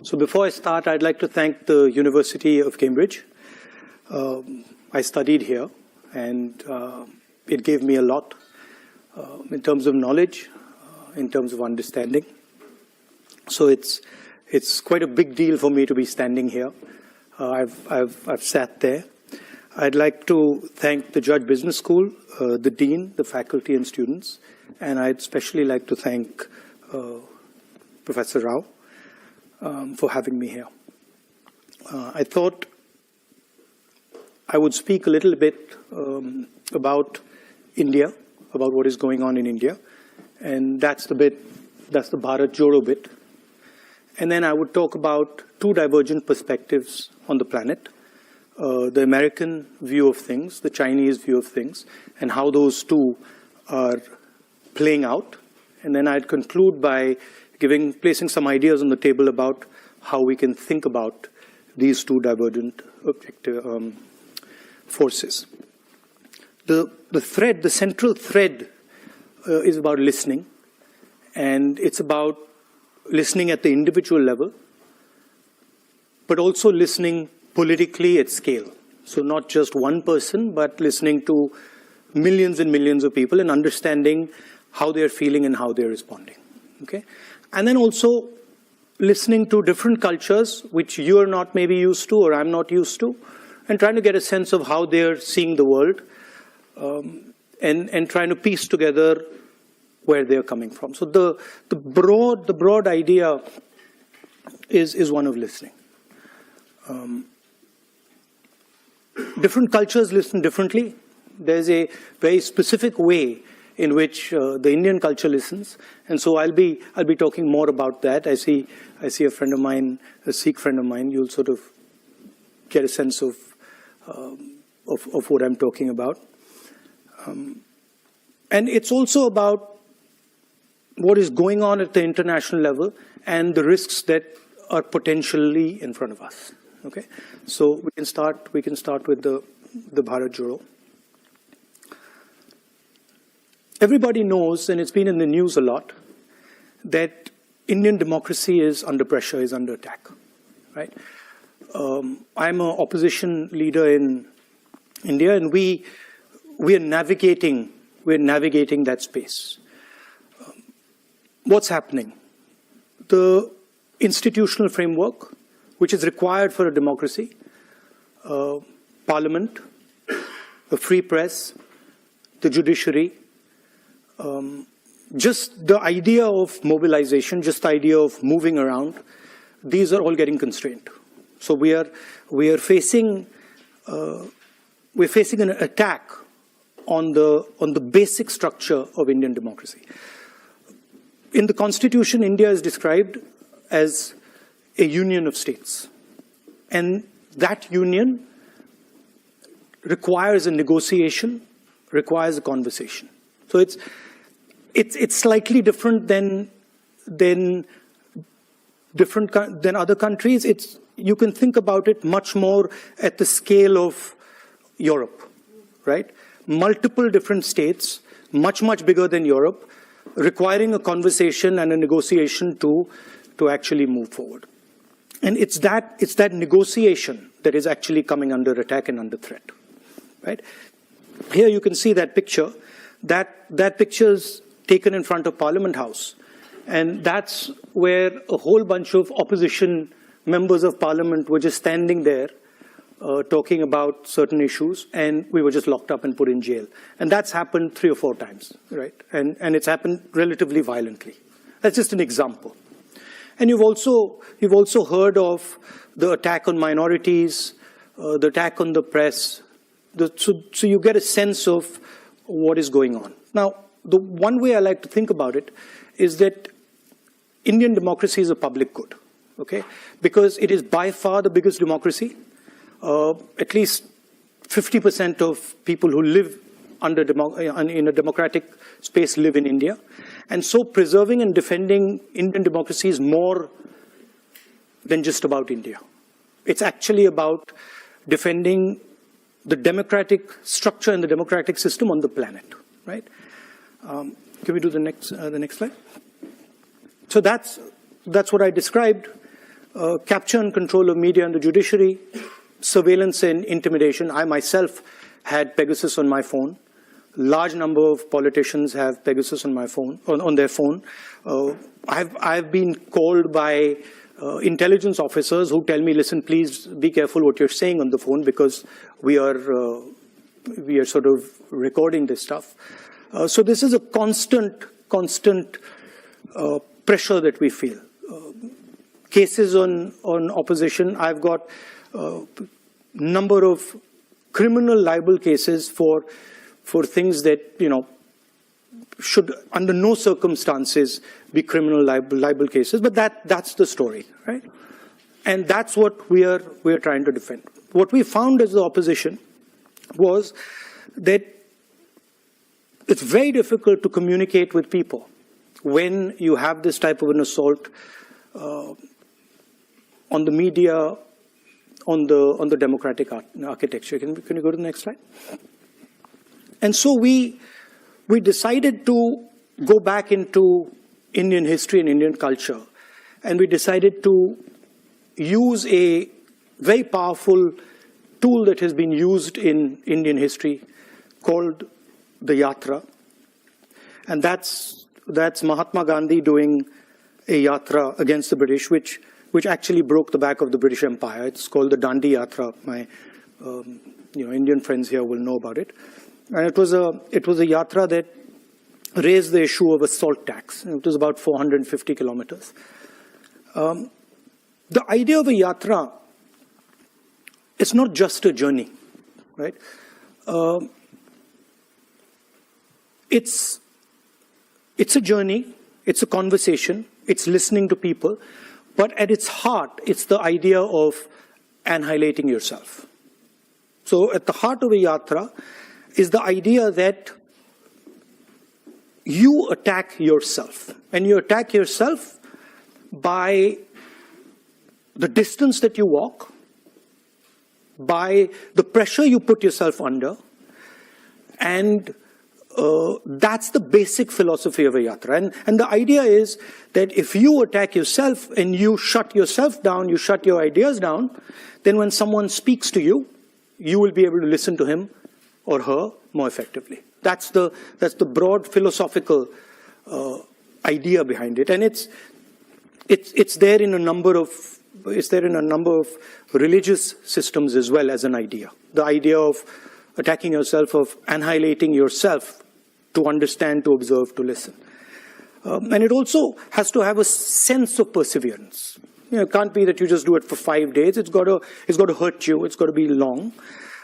So before I start, I'd like to thank the University of Cambridge. I studied here, and it gave me a lot in terms of knowledge, in terms of understanding. So it's quite a big deal for me to be standing here. I've sat there. I'd like to thank the Judge Business School, the Dean, the faculty and students, and I'd especially like to thank Professor Rao for having me here. I thought I would speak a little bit about India, about what is going on in India, and that's the Bharat Jodo bit. And then I would talk about two divergent perspectives on the planet, the American view of things, the Chinese view of things, and how those two are playing out. And then I'd conclude by placing some ideas on the table about how we can think about these two divergent forces. The central thread is about listening, and it's about listening at the individual level, but also listening politically at scale. So not just one person, but listening to millions and millions of people and understanding how they're feeling and how they're responding. Okay? And then also listening to different cultures, which you're not maybe used to or I'm not used to, and trying to get a sense of how they're seeing the world, and trying to piece together where they're coming from. So the broad idea is one of listening. Different cultures listen differently. There's a very specific way in which the Indian culture listens, and so I'll be talking more about that. I see a friend of mine, a Sikh friend of mine. You'll sort of get a sense of what I'm talking about, and it's also about what is going on at the international level and the risks that are potentially in front of us. Okay, so we can start with the Bharat Jodo. Everybody knows, and it's been in the news a lot, that Indian democracy is under pressure, is under attack. Right? I'm an opposition leader in India, and we are navigating that space. What's happening? The institutional framework, which is required for a democracy, parliament, a free press, the judiciary, just the idea of mobilization, just the idea of moving around, these are all getting constrained. So we are facing an attack on the basic structure of Indian democracy. In the Constitution, India is described as a union of states, and that union requires a negotiation, requires a conversation. So it's slightly different than other countries. You can think about it much more at the scale of Europe, right? Multiple different states, much bigger than Europe, requiring a conversation and a negotiation to actually move forward. And it's that negotiation that is actually coming under attack and under threat, right? Here you can see that picture. That picture is taken in front of Parliament House, and that's where a whole bunch of opposition members of Parliament were just standing there talking about certain issues, and we were just locked up and put in jail. And that's happened 3 or 4 times, right? And it's happened relatively violently. That's just an example. And you've also heard of the attack on minorities, the attack on the press. So you get a sense of what is going on. Now, the one way I like to think about it is that Indian democracy is a public good, okay? Because it is by far the biggest democracy. At least 50% of people who live in a democratic space live in India. And so preserving and defending Indian democracy is more than just about India. It's actually about defending the democratic structure and the democratic system on the planet, right? Can we do the next slide? So that's what I described. capture and control of media and the judiciary, surveillance and intimidation. I myself had Pegasus on my phone. Large number of politicians have Pegasus on my phone, on their phone. I've been called by intelligence officers who tell me, listen, please be careful what you're saying on the phone because we are sort of recording this stuff. So this is a constant pressure that we feel. Cases on opposition, I've got a number of criminal libel cases for things that, should under no circumstances be criminal libel cases, but that's the story, right? And that's what we are trying to defend. What we found as the opposition was that it's very difficult to communicate with people when you have this type of an assault on the media, on the democratic architecture. Can you go to the next slide? And so we decided to go back into Indian history and Indian culture, and we decided to use a very powerful tool that has been used in Indian history called the yatra. And that's Mahatma Gandhi doing a yatra against the British, which actually broke the back of the British Empire. It's called the Dandi Yatra. My Indian friends here will know about it. And it was a yatra that raised the issue of a salt tax. It was about 450 kilometers. The idea of a yatra, it's not just a journey, right? It's a journey, it's a conversation, it's listening to people, but at its heart, it's the idea of annihilating yourself. So at the heart of a yatra is the idea that you attack yourself. And you attack yourself by the distance that you walk, by the pressure you put yourself under, and that's the basic philosophy of a yatra. And the idea is that if you attack yourself and you shut yourself down, you shut your ideas down, then when someone speaks to you, you will be able to listen to him or her more effectively. That's the broad philosophical idea behind it, and it's there in a number of religious systems as well as an idea. The idea of attacking yourself, of annihilating yourself to understand, to observe, to listen. And it also has to have a sense of perseverance. It can't be that you just do it for 5 days. It's got to hurt you. It's got to be long.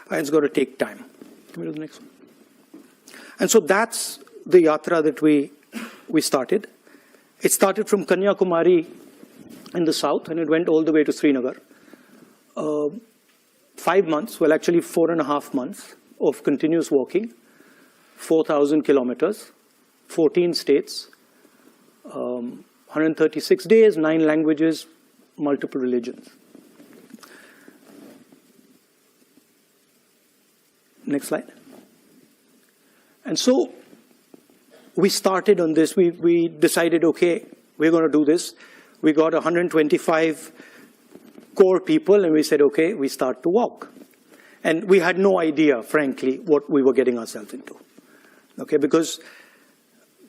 And it's got to take time. Can we do the next one? And so that's the yatra that we started. It started from Kanyakumari in the south, and it went all the way to Srinagar. 5 months, well actually 4.5 months of continuous walking, 4,000 kilometers, 14 states, 136 days, 9 languages, multiple religions. Next slide. And so we started on this. We decided, okay, we're going to do this. We got 125 core people, and we said, okay, we start to walk. And we had no idea, frankly, what we were getting ourselves into. Okay, because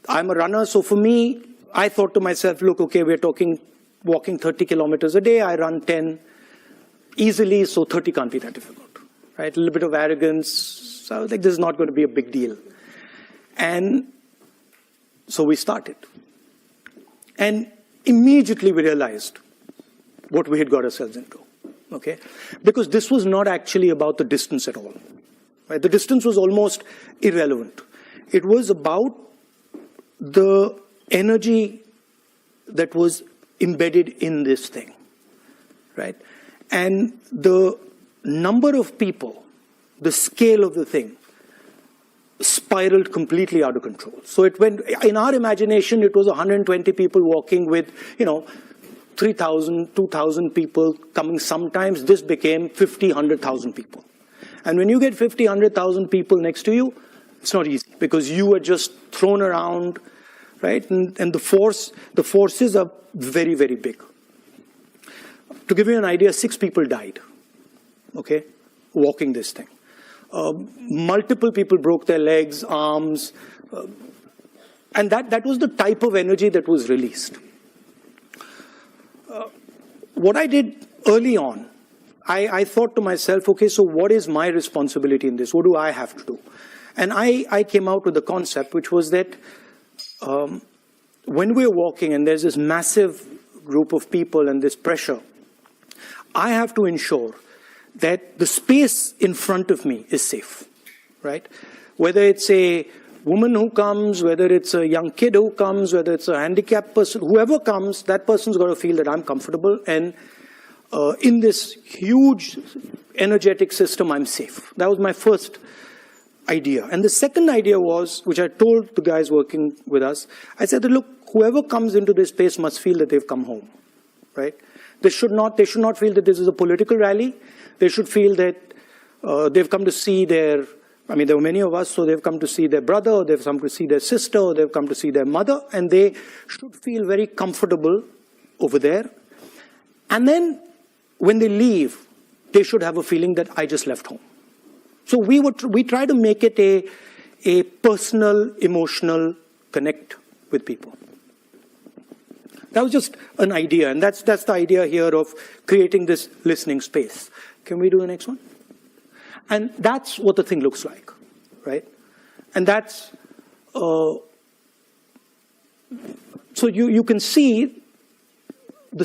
I'm a runner, so for me, I thought to myself, look, okay, we're walking 30 kilometers a day. I run 10 easily, so 30 can't be that difficult, right? A little bit of arrogance. So I was like, this is not going to be a big deal. And so we started. And immediately we realized what we had got ourselves into, okay? Because this was not actually about the distance at all, right? The distance was almost irrelevant. It was about the energy that was embedded in this thing, right? And the number of people, the scale of the thing, spiraled completely out of control. So it went, in our imagination, it was 120 people walking with, 3,000, 2,000 people coming sometimes. This became 50, 100,000 people. And when you get 50, 100,000 people next to you, it's not easy because you are just thrown around, right? And the forces are very, very big. To give you an idea, 6 people died, okay, walking this thing. Multiple people broke their legs, arms, and that was the type of energy that was released. What I did early on, I thought to myself, okay, so what is my responsibility in this? What do I have to do? And I came out with the concept, which was that when we're walking and there's this massive group of people and this pressure, I have to ensure that the space in front of me is safe, right? Whether it's a woman who comes, whether it's a young kid who comes, whether it's a handicapped person, whoever comes, that person's got to feel that I'm comfortable, and in this huge energetic system, I'm safe. That was my first idea. And the second idea was, which I told the guys working with us, I said that, look, whoever comes into this space must feel that they've come home, right? They should not feel that this is a political rally. They should feel that they've come to see their, I mean, there were many of us, so they've come to see their brother, or they've come to see their sister, or they've come to see their mother, and they should feel very comfortable over there. And then when they leave, they should have a feeling that I just left home. So we try to make it a personal, emotional connect with people. That was just an idea, and that's the idea here of creating this listening space. Can we do the next one? And that's what the thing looks like, right? And that's, so you can see the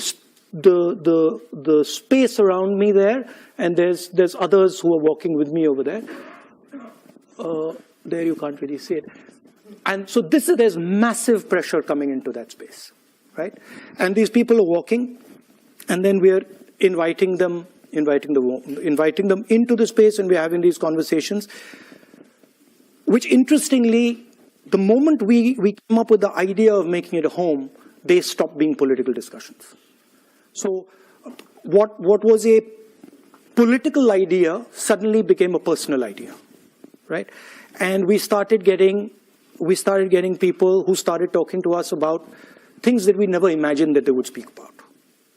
space around me there, and there's others who are walking with me over there. There you can't really see it. And so there's massive pressure coming into that space, right? And these people are walking, and then we're inviting them into the space, and we're having these conversations, which interestingly, the moment we come up with the idea of making it a home, they stop being political discussions. So what was a political idea suddenly became a personal idea, right? And we started getting people who started talking to us about things that we never imagined that they would speak about,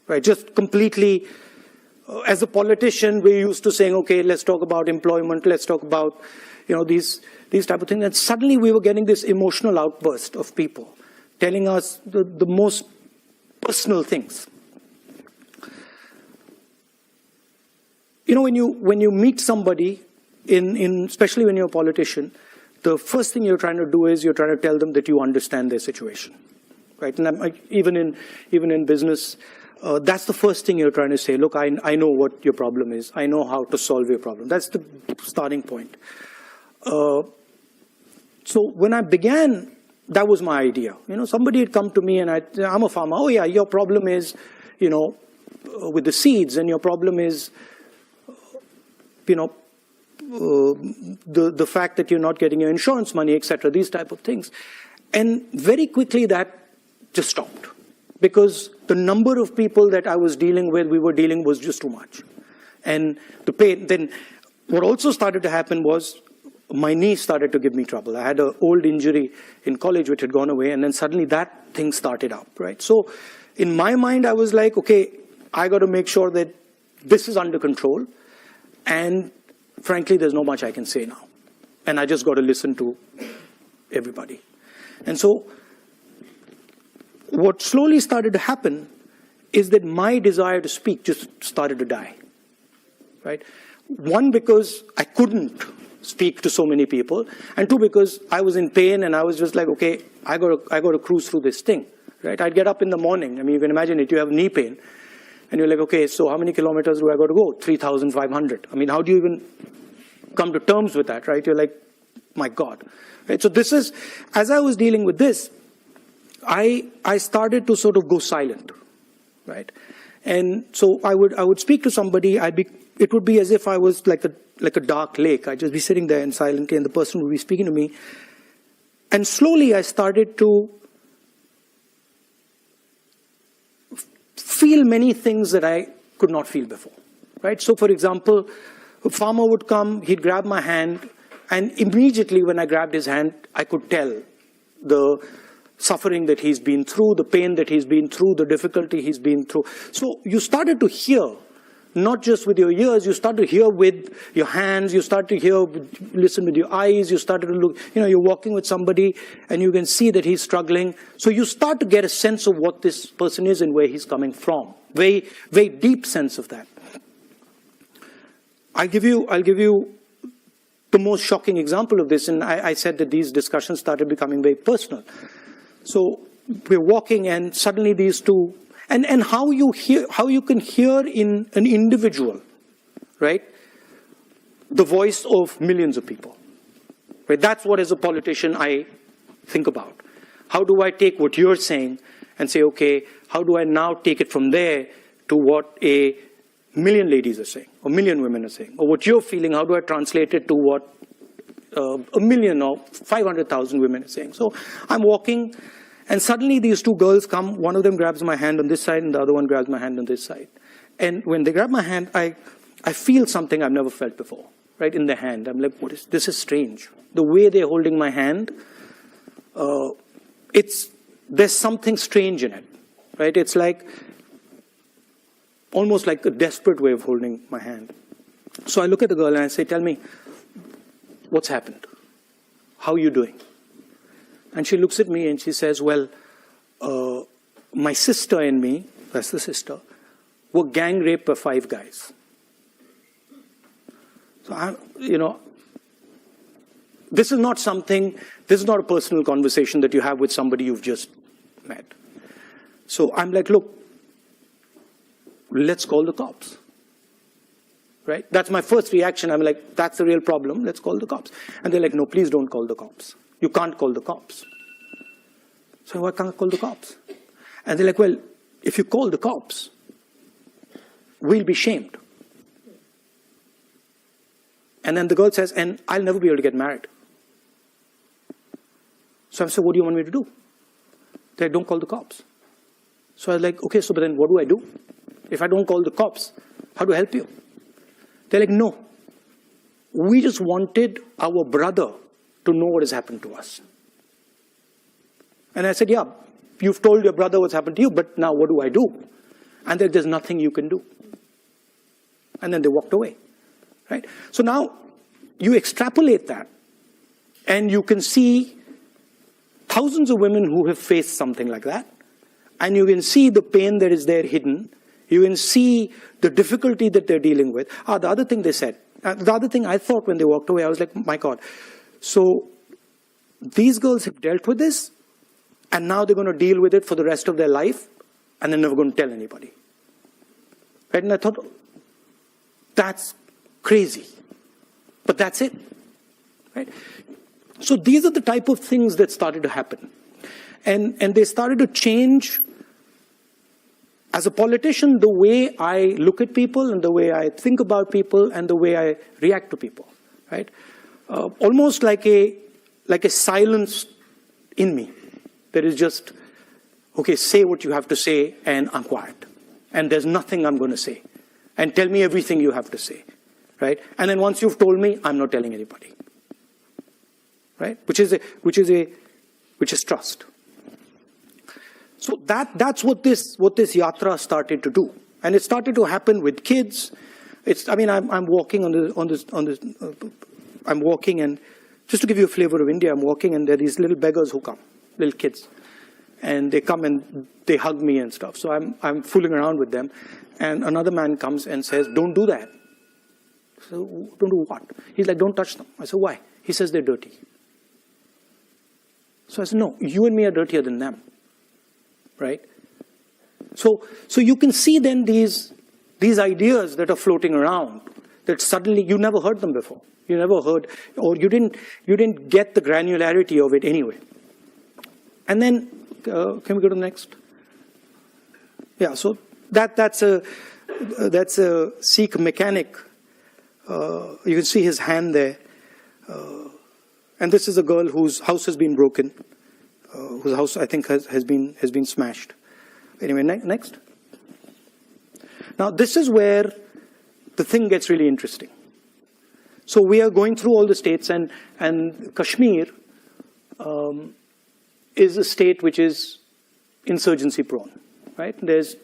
right? Just completely, as a politician, we're used to saying, okay, let's talk about employment, let's talk about, these type of things. And suddenly we were getting this emotional outburst of people telling us the most personal things. When you meet somebody, especially when you're a politician, the first thing you're trying to do is you're trying to tell them that you understand their situation, right? And even in business, that's the first thing you're trying to say. Look, I know what your problem is. I know how to solve your problem. That's the starting point. So when I began, that was my idea. Somebody had come to me, and I'm a farmer. Oh yeah, your problem is, with the seeds, and your problem is, the fact that you're not getting your insurance money, etc. These type of things, and very quickly that just stopped, because the number of people that we were dealing was just too much, and the pain. Then what also started to happen was my knee started to give me trouble. I had an old injury in college which had gone away, and then suddenly that thing started up, right? So in my mind, I was like, okay, I got to make sure that this is under control. And frankly, there's not much I can say now. And I just got to listen to everybody. And so what slowly started to happen is that my desire to speak just started to die, right? One, because I couldn't speak to so many people. And two, because I was in pain, and I was just like, okay, I got to cruise through this thing, right? I'd get up in the morning. I mean, you can imagine it. You have knee pain. And you're like, okay, so how many kilometers do I got to go? 3,500. I mean, how do you even come to terms with that, right? You're like, my God. Right? So this is, as I was dealing with this, I started to sort of go silent, right? And so I would speak to somebody. It would be as if I was like a dark lake. I'd just be sitting there and silently, and the person would be speaking to me. And slowly I started to feel many things that I could not feel before, right? So for example, a farmer would come, he'd grab my hand, and immediately when I grabbed his hand, I could tell suffering that he's been through, the pain that he's been through, the difficulty he's been through. So you started to hear, not just with your ears, you start to hear with your hands, you start to hear, listen with your eyes, you started to look, you're walking with somebody and you can see that he's struggling. So you start to get a sense of what this person is and where he's coming from. Very, very deep sense of that. I'll give you the most shocking example of this, and I said that these discussions started becoming very personal. So we're walking and suddenly these two, and how you can hear in an individual, right, the voice of millions of people. Right? That's what as a politician I think about. How do I take what you're saying and say, okay, how do I now take it from there to what a million ladies are saying, or million women are saying, or what you're feeling, how do I translate it to what a million or 500,000 women are saying? So I'm walking, and suddenly these two girls come, one of them grabs my hand on this side, and the other one grabs my hand on this side. And when they grab my hand, I feel something I've never felt before, right, in their hand. I'm like, this is strange. The way they're holding my hand, there's something strange in it, right? It's like, almost like a desperate way of holding my hand. So I look at the girl and I say, tell me, what's happened? How are you doing? And she looks at me and she says, well, my sister and me, that's the sister, were gang raped by 5 guys. So this is not a personal conversation that you have with somebody you've just met. So I'm like, look, let's call the cops, right? That's my first reaction. I'm like, that's the real problem. Let's call the cops. And they're like, no, please don't call the cops. You can't call the cops. So why can't I call the cops? And they're like, well, if you call the cops, we'll be shamed. And then the girl says, and I'll never be able to get married. So I said, what do you want me to do? They're like, don't call the cops. So I was like, okay, so but then what do I do? If I don't call the cops, how do I help you? They're like, no. We just wanted our brother to know what has happened to us. And I said, yeah, you've told your brother what's happened to you, but now what do I do? And there's nothing you can do. And then they walked away, right? So now you extrapolate that, and you can see thousands of women who have faced something like that, and you can see the pain that is there hidden. You can see the difficulty that they're dealing with. The other thing they said, the other thing I thought when they walked away, I was like, my God. So these girls have dealt with this, and now they're going to deal with it for the rest of their life, and they're never going to tell anybody. Right? And I thought, that's crazy. But that's it. Right? So these are the type of things that started to happen. And they started to change. As a politician, the way I look at people and the way I think about people and the way I react to people, right? Almost like a silence in me. There is just, okay, say what you have to say and I'm quiet. And there's nothing I'm going to say. And tell me everything you have to say, right? And then once you've told me, I'm not telling anybody, right? Which is trust. So that's what this yatra started to do, and it started to happen with kids. I'm walking I'm walking, and just to give you a flavor of India, I'm walking, and there are these little beggars who come, little kids, and they come and they hug me and stuff. So I'm fooling around with them, and another man comes and says, "Don't do that." So don't do what? He's like, "Don't touch them." I said, "Why?" He says, "They're dirty." So I said, "No, you and me are dirtier than them." Right? So you can see then these ideas that are floating around that suddenly you never heard them before. You never heard, or you didn't get the granularity of it anyway. And then can we go to the next? Yeah. So that's a Sikh mechanic. You can see his hand there. And this is a girl whose house has been broken. Whose house, I think, has been smashed. Anyway, next. Now, this is where the thing gets really interesting. So we are going through all the states, and Kashmir is a state which is insurgency prone, right? There's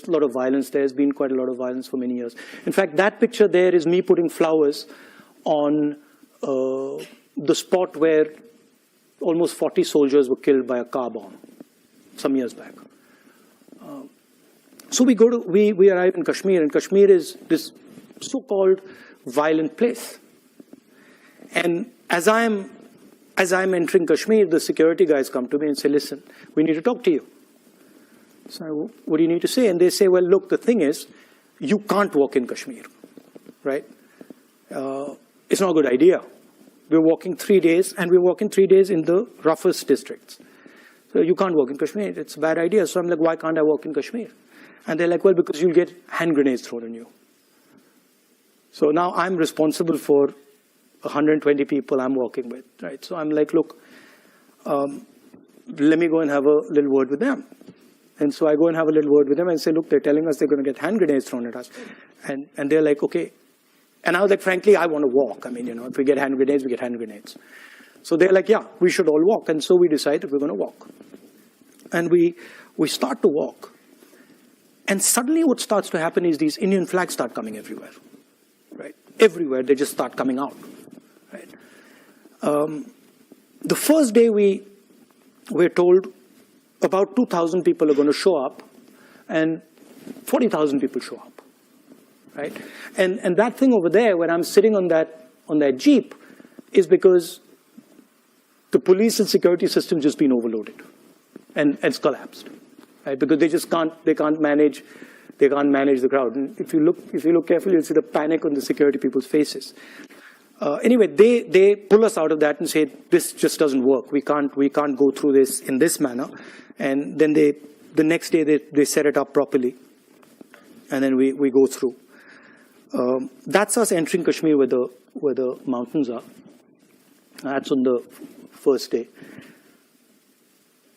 a lot of violence. There's been quite a lot of violence for many years. In fact, that picture there is me putting flowers on the spot where almost 40 soldiers were killed by a car bomb some years back. So we arrive in Kashmir, and Kashmir is this so-called violent place. And as I'm entering Kashmir, the security guys come to me and say, listen, we need to talk to you. So what do you need to say? And they say, well, look, the thing is, you can't walk in Kashmir, right? It's not a good idea. We're walking 3 days, and we're walking 3 days in the roughest districts. So you can't walk in Kashmir. It's a bad idea. So I'm like, why can't I walk in Kashmir? And they're like, well, because you'll get hand grenades thrown on you. So now I'm responsible for 120 people I'm walking with, right? So I'm like, look, let me go and have a little word with them. And so I go and have a little word with them and say, look, they're telling us they're going to get hand grenades thrown at us. And they're like, okay. And I was like, frankly, I want to walk. I mean, if we get hand grenades, we get hand grenades. So they're like, yeah, we should all walk. And so we decided we're going to walk. And we start to walk. And suddenly what starts to happen is these Indian flags start coming everywhere, right? Everywhere, they just start coming out, right? The first day we're told about 2,000 people are going to show up, and 40,000 people show up, right? And that thing over there, when I'm sitting on that jeep, is because the police and security system just been overloaded, and it's collapsed, right? Because they can't manage the crowd. And if you look carefully, you'll see the panic on the security people's faces. Anyway, they pull us out of that and say, this just doesn't work. We can't go through this in this manner. And then the next day they set it up properly. And then we go through. That's us entering Kashmir where the mountains are. That's on the first day.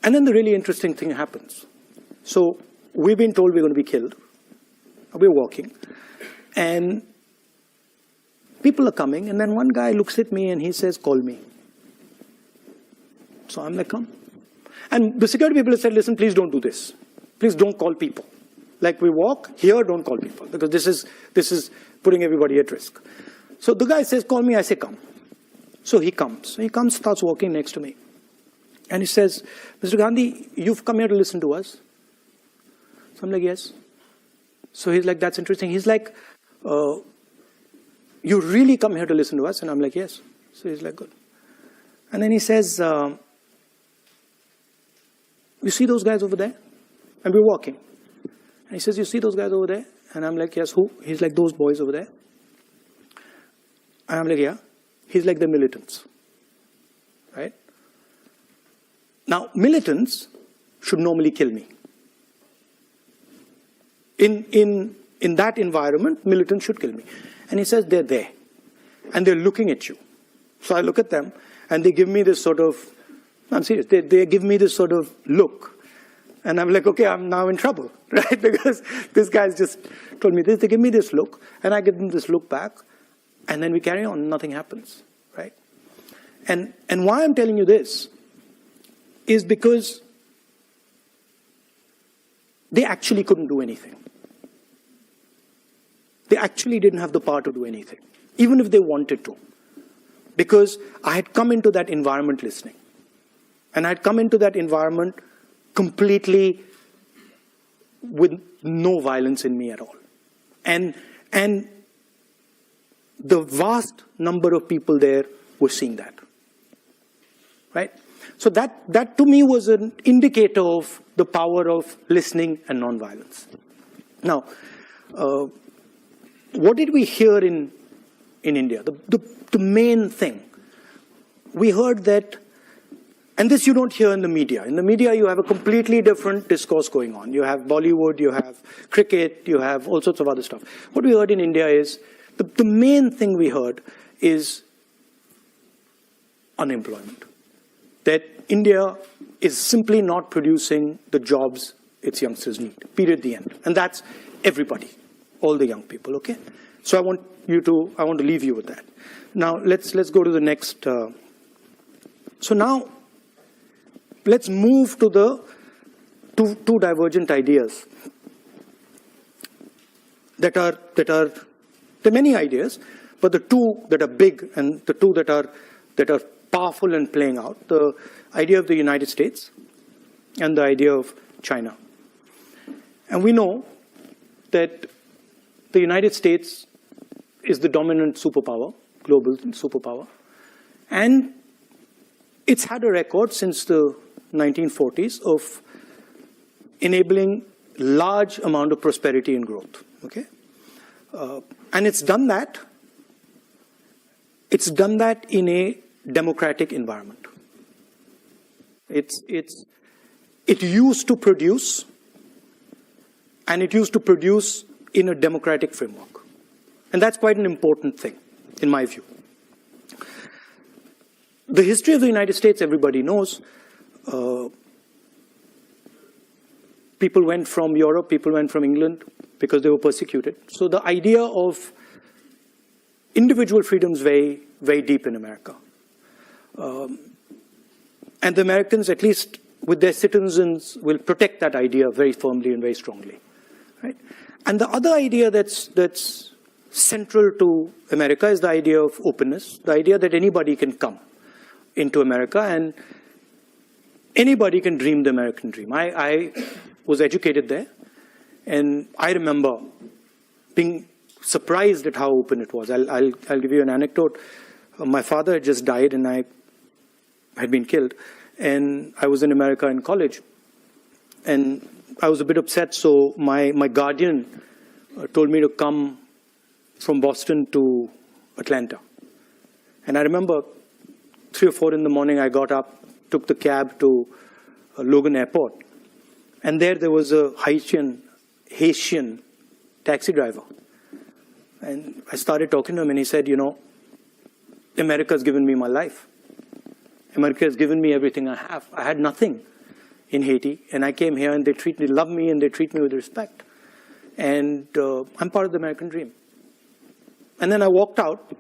And then the really interesting thing happens. So we've been told we're going to be killed. We're walking. And people are coming, and then one guy looks at me and he says, call me. So I'm like, come. And the security people have said, listen, please don't do this. Please don't call people. Like we walk here, don't call people, because this is putting everybody at risk. So the guy says, call me. I say, come. So he comes. He comes, starts walking next to me. And he says, Mr. Gandhi, you've come here to listen to us. So I'm like, yes. So he's like, that's interesting. He's like, you really come here to listen to us? And I'm like, yes. So he's like, good. And then he says, you see those guys over there? And we're walking. And he says, you see those guys over there? And I'm like, yes, who? He's like, those boys over there. And I'm like, yeah. He's like, the militants. Right? Now, militants should normally kill me. In that environment, militants should kill me. And he says, they're there. And they're looking at you. So I look at them, and they give me this sort of, I'm serious, they give me this sort of look. And I'm like, okay, I'm now in trouble, right? Because this guy's just told me this. They give me this look, and I give them this look back, and then we carry on, nothing happens, right? And why I'm telling you this is because they actually couldn't do anything. They actually didn't have the power to do anything, even if they wanted to. Because I had come into that environment listening. And I had come into that environment completely with no violence in me at all. And the vast number of people there were seeing that. Right? So that to me was an indicator of the power of listening and nonviolence. Now, what did we hear in India? The main thing. We heard that, and this you don't hear in the media. In the media, you have a completely different discourse going on. You have Bollywood, you have cricket, you have all sorts of other stuff. What we heard in India is, the main thing we heard is unemployment. That India is simply not producing the jobs its youngsters need. Period, the end. And that's everybody. All the young people, okay? So I want to leave you with that. Now let's go to the next. So now, let's move to the two divergent ideas that are, there are many ideas, but the two that are big and the two that are powerful and playing out, the idea of the United States and the idea of China. And we know that the United States is the dominant superpower, global superpower, and it's had a record since the 1940s of enabling large amount of prosperity and growth. Okay, and it's done that. It's done that in a democratic environment. It used to produce, and it used to produce in a democratic framework, and that's quite an important thing, in my view. The history of the United States, everybody knows. People went from Europe, people went from England because they were persecuted. So the idea of individual freedom is very, very deep in America. And the Americans, at least with their citizens, will protect that idea very firmly and very strongly. Right? And the other idea that's central to America is the idea of openness, the idea that anybody can come into America and anybody can dream the American dream. I was educated there, and I remember being surprised at how open it was. I'll give you an anecdote. My father had just died, and I had been killed, and I was in America in college, and I was a bit upset, so my guardian told me to come from Boston to Atlanta. And I remember 3 or 4 in the morning, I got up, took the cab to Logan Airport, and there was a Haitian taxi driver. And I started talking to him, and he said, you know, America's given me my life. America has given me everything I have. I had nothing in Haiti, and I came here, and they love me, and they treat me with respect. And I'm part of the American dream. And then I walked out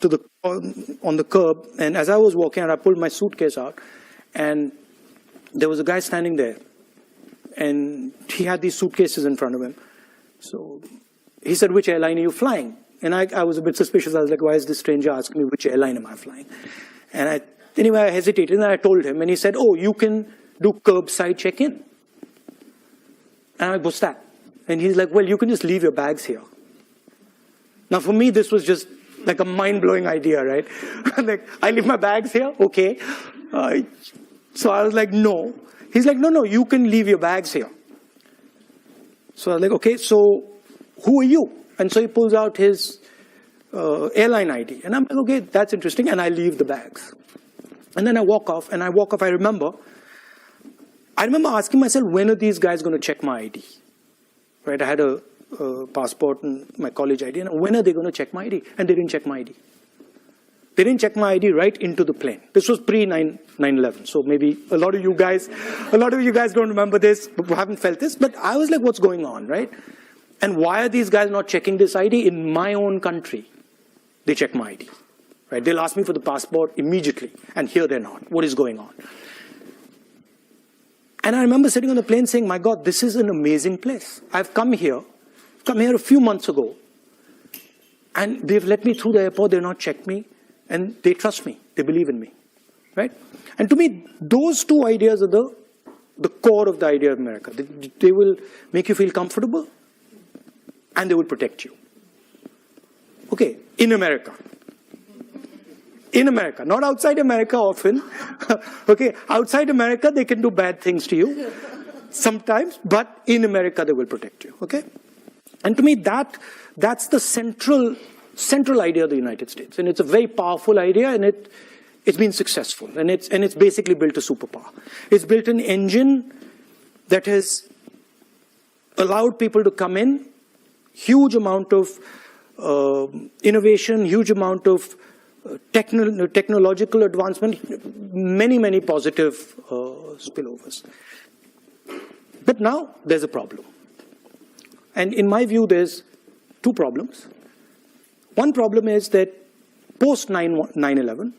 to on the curb, and as I was walking out, I pulled my suitcase out, and there was a guy standing there, and he had these suitcases in front of him. So he said, which airline are you flying? And I was a bit suspicious. I was like, why is this stranger asking me which airline am I flying? And anyway, I hesitated, and I told him, and he said, oh, you can do curbside check-in. And I'm like, what's that? And he's like, well, you can just leave your bags here. Now, for me, this was just like a mind-blowing idea, right? Like, I leave my bags here? Okay. So I was like, no. He's like, no, you can leave your bags here. So I was like, okay, so who are you? And so he pulls out his airline ID. And I'm like, okay, that's interesting. And I leave the bags. And then I walk off, I remember asking myself, when are these guys going to check my ID? Right, I had a passport and my college ID, and when are they going to check my ID? And they didn't check my ID. They didn't check my ID right into the plane. This was pre-9/11, so maybe a lot of you guys don't remember this, haven't felt this, but I was like, what's going on, right? And why are these guys not checking this ID? In my own country, they check my ID, right? They'll ask me for the passport immediately, and here they're not. What is going on? And I remember sitting on the plane saying, my God, this is an amazing place. I've come here a few months ago, and they've let me through the airport, they've not checked me, and they trust me, they believe in me, right? And to me, those two ideas are the core of the idea of America. They will make you feel comfortable, and they will protect you. Okay, in America. In America, not outside America often. Okay, outside America, they can do bad things to you sometimes, but in America, they will protect you, okay? And to me, that's the central idea of the United States. And it's a very powerful idea, and it's been successful. And it's basically built a superpower. It's built an engine that has allowed people to come in, huge amount of innovation, huge amount of technological advancement, many positive spillovers. But now there's a problem. And in my view, there's two problems. One problem is that post 9/11,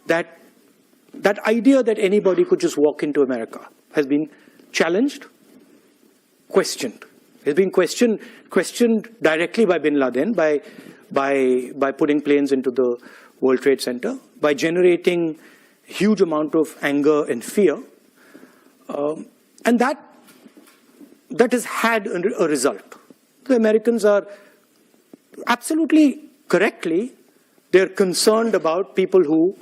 that that idea that anybody could just walk into America has been challenged, questioned. It's been questioned directly by bin Laden, by putting planes into the World Trade Center, by generating huge amount of anger and fear. And that has had a result. The Americans are absolutely correctly, they're concerned about people who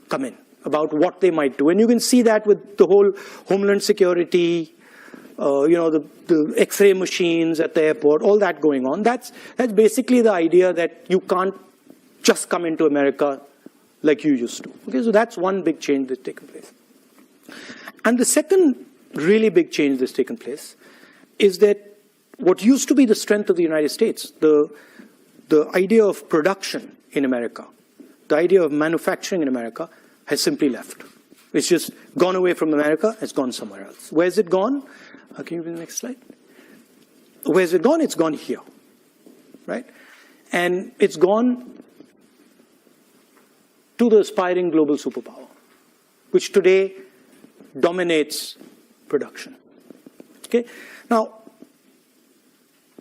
come in, about what they might do. And you can see that with the whole Homeland Security, the X-ray machines at the airport, all that going on. That's basically the idea that you can't just come into America like you used to. Okay, so that's one big change that's taken place. And the second really big change that's taken place is that what used to be the strength of the United States, the idea of production in America, the idea of manufacturing in America, has simply left. It's just gone away from America, it's gone somewhere else. Where's it gone? Can you give me the next slide? Where's it gone? It's gone here, right? And it's gone to the aspiring global superpower, which today dominates production. Okay? Now,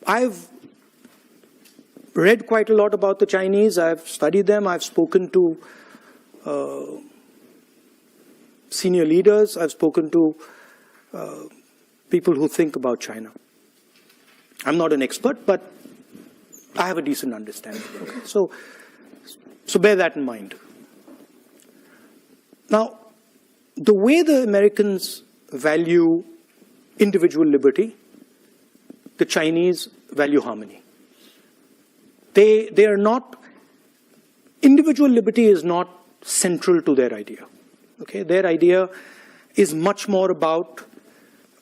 I've read quite a lot about the Chinese. I've studied them. I've spoken to senior leaders. I've spoken to people who think about China. I'm not an expert, but I have a decent understanding. Okay? So bear that in mind. Now, the way the Americans value individual liberty, the Chinese value harmony. They are not, individual liberty is not central to their idea. Okay? Their idea is much more about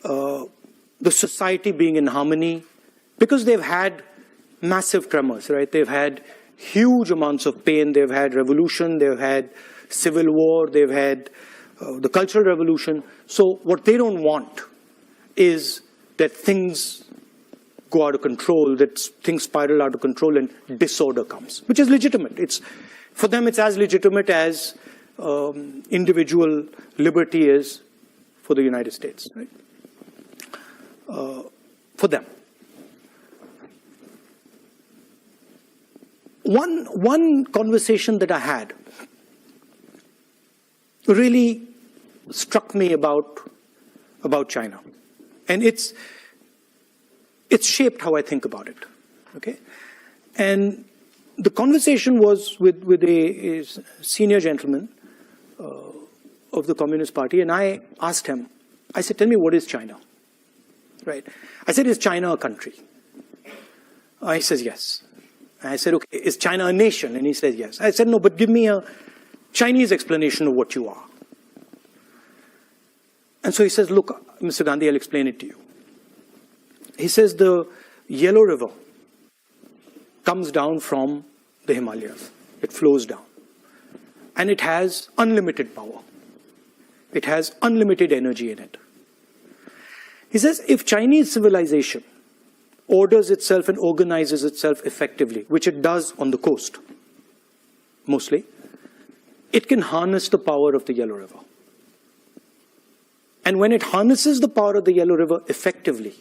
the society being in harmony, because they've had massive tremors, right? They've had huge amounts of pain, they've had revolution, they've had civil war, they've had the Cultural Revolution. So what they don't want is that things go out of control, that things spiral out of control and disorder comes, which is legitimate. For them, it's as legitimate as individual liberty is for the United States, right? For them. One conversation that I had really struck me about China. And it's shaped how I think about it. Okay? And the conversation was with a senior gentleman of the Communist Party, and I asked him, I said, tell me, what is China? Right? I said, is China a country? He says, yes. And I said, okay, is China a nation? And he said, yes. I said, no, but give me a Chinese explanation of what you are. And so he says, look, Mr. Gandhi, I'll explain it to you. He says the Yellow River comes down from the Himalayas. It flows down. And it has unlimited power. It has unlimited energy in it. He says, if Chinese civilization orders itself and organizes itself effectively, which it does on the coast, mostly, it can harness the power of the Yellow River. And when it harnesses the power of the Yellow River effectively,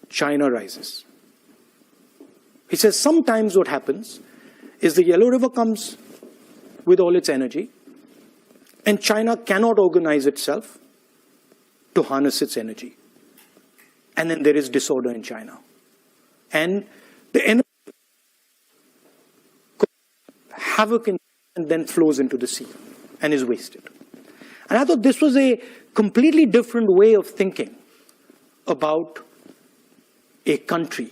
China rises. He says sometimes what happens is the Yellow River comes with all its energy, and China cannot organize itself to harness its energy. And then there is disorder in China. And the energy havoc in, and then flows into the sea and is wasted. And I thought this was a completely different way of thinking about a country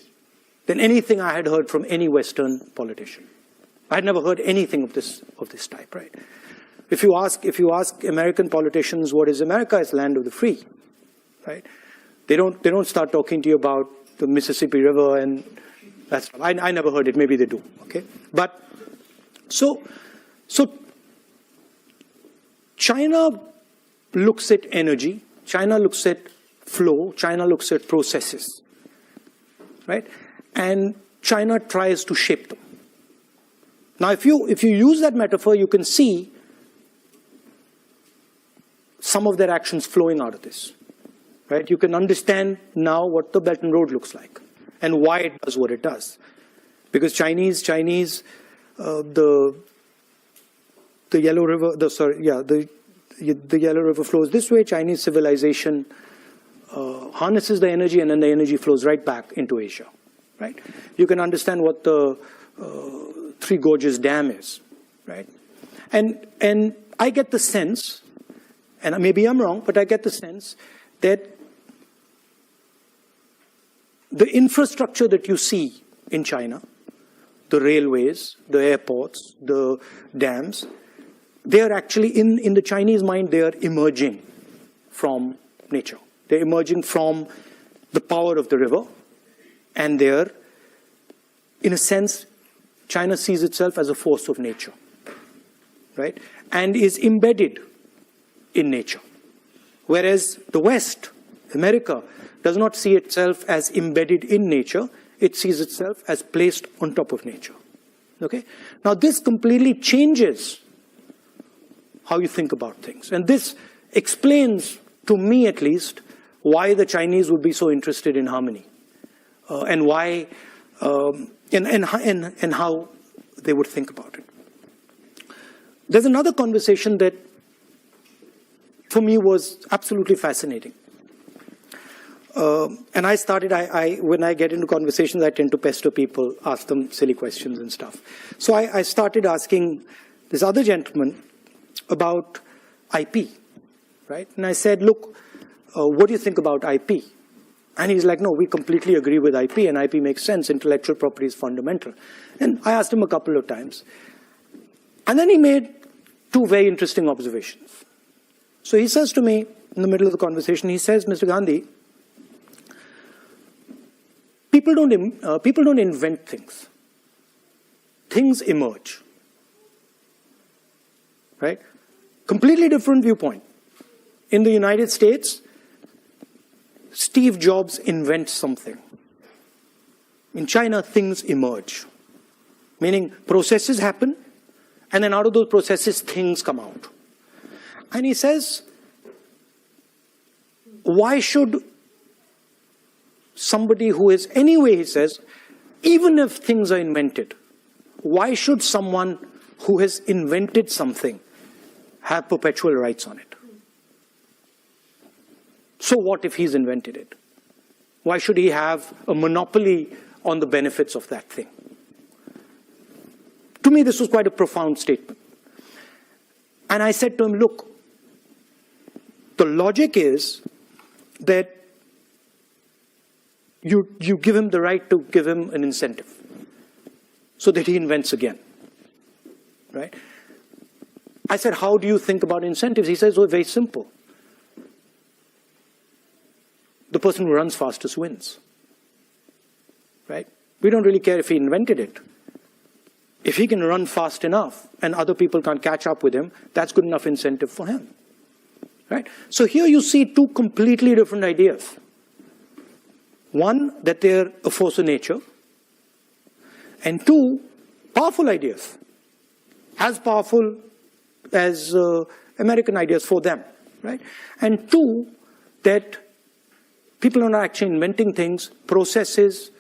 than anything I had heard from any Western politician. I had never heard anything of this type, right? If you ask American politicians what is America, it's land of the free, right? They don't start talking to you about the Mississippi River and that stuff. I never heard it. Maybe they do. Okay, but so China looks at energy. China looks at flow. China looks at processes, right? And China tries to shape them. Now, if you use that metaphor, you can see some of their actions flowing out of this. Right? You can understand now what the Belt and Road looks like and why it does what it does. Because the Yellow River, the Yellow River flows this way. Chinese civilization harnesses the energy, and then the energy flows right back into Asia. Right? You can understand what the Three Gorges Dam is. Right? And I get the sense, and maybe I'm wrong, but I get the sense that the infrastructure that you see in China, the railways, the airports, the dams, they are actually, in the Chinese mind, they are emerging from nature. They're emerging from the power of the river, and they're, in a sense, China sees itself as a force of nature, right? And is embedded in nature. Whereas the West, America, does not see itself as embedded in nature. It sees itself as placed on top of nature. Okay? Now this completely changes how you think about things. And this explains, to me at least, why the Chinese would be so interested in harmony. And why, and how they would think about it. There's another conversation that, for me, was absolutely fascinating. And I started, when I get into conversations, I tend to pester people, ask them silly questions and stuff. So I started asking this other gentleman about IP, right? And I said, look, what do you think about IP? And he's like, no, we completely agree with IP, and IP makes sense. Intellectual property is fundamental. And I asked him a couple of times. And then he made two very interesting observations. So he says to me, in the middle of the conversation, he says, Mr. Gandhi, people don't invent things. Things emerge. Right? Completely different viewpoint. In the United States, Steve Jobs invents something. In China, things emerge. Meaning processes happen, and then out of those processes, things come out. And he says, why should somebody who is, anyway, he says, even if things are invented, why should someone who has invented something have perpetual rights on it? So what if he's invented it? Why should he have a monopoly on the benefits of that thing? To me, this was quite a profound statement. And I said to him, look, the logic is that you give him the right to give him an incentive so that he invents again, right? I said, how do you think about incentives? He says, well, very simple. The person who runs fastest wins, right? We don't really care if he invented it. If he can run fast enough and other people can't catch up with him, that's good enough incentive for him, right? So here you see two completely different ideas. One, that they're a force of nature, and two, powerful ideas, as powerful as American ideas for them, right? And two, that people are not actually inventing things, processes,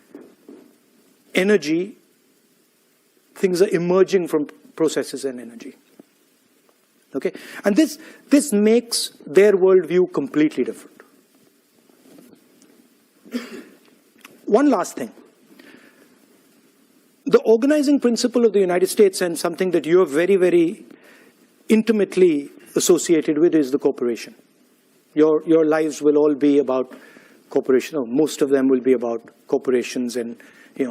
energy, things are emerging from processes and energy. Okay? And this makes their worldview completely different. One last thing. The organizing principle of the United States, and something that you are very, very intimately associated with, is the corporation. Your lives will all be about corporation, or most of them will be about corporations and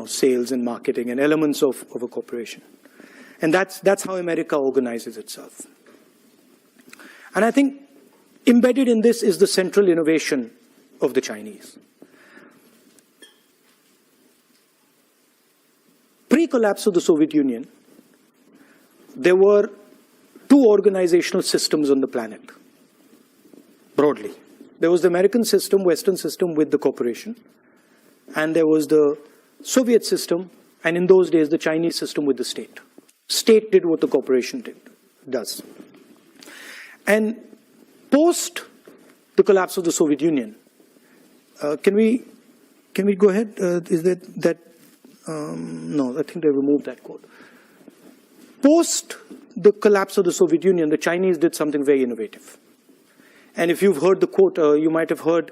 sales and marketing and elements of a corporation. And that's how America organizes itself. And I think embedded in this is the central innovation of the Chinese. Pre-collapse of the Soviet Union, there were two organizational systems on the planet, broadly. There was the American system, Western system with the corporation, and there was the Soviet system, and in those days, the Chinese system with the state. State did what the corporation does. And Post the collapse of the Soviet Union, can we go ahead? Is that no, I think they removed that quote. Post the collapse of the Soviet Union, the Chinese did something very innovative. And if you've heard the quote, you might have heard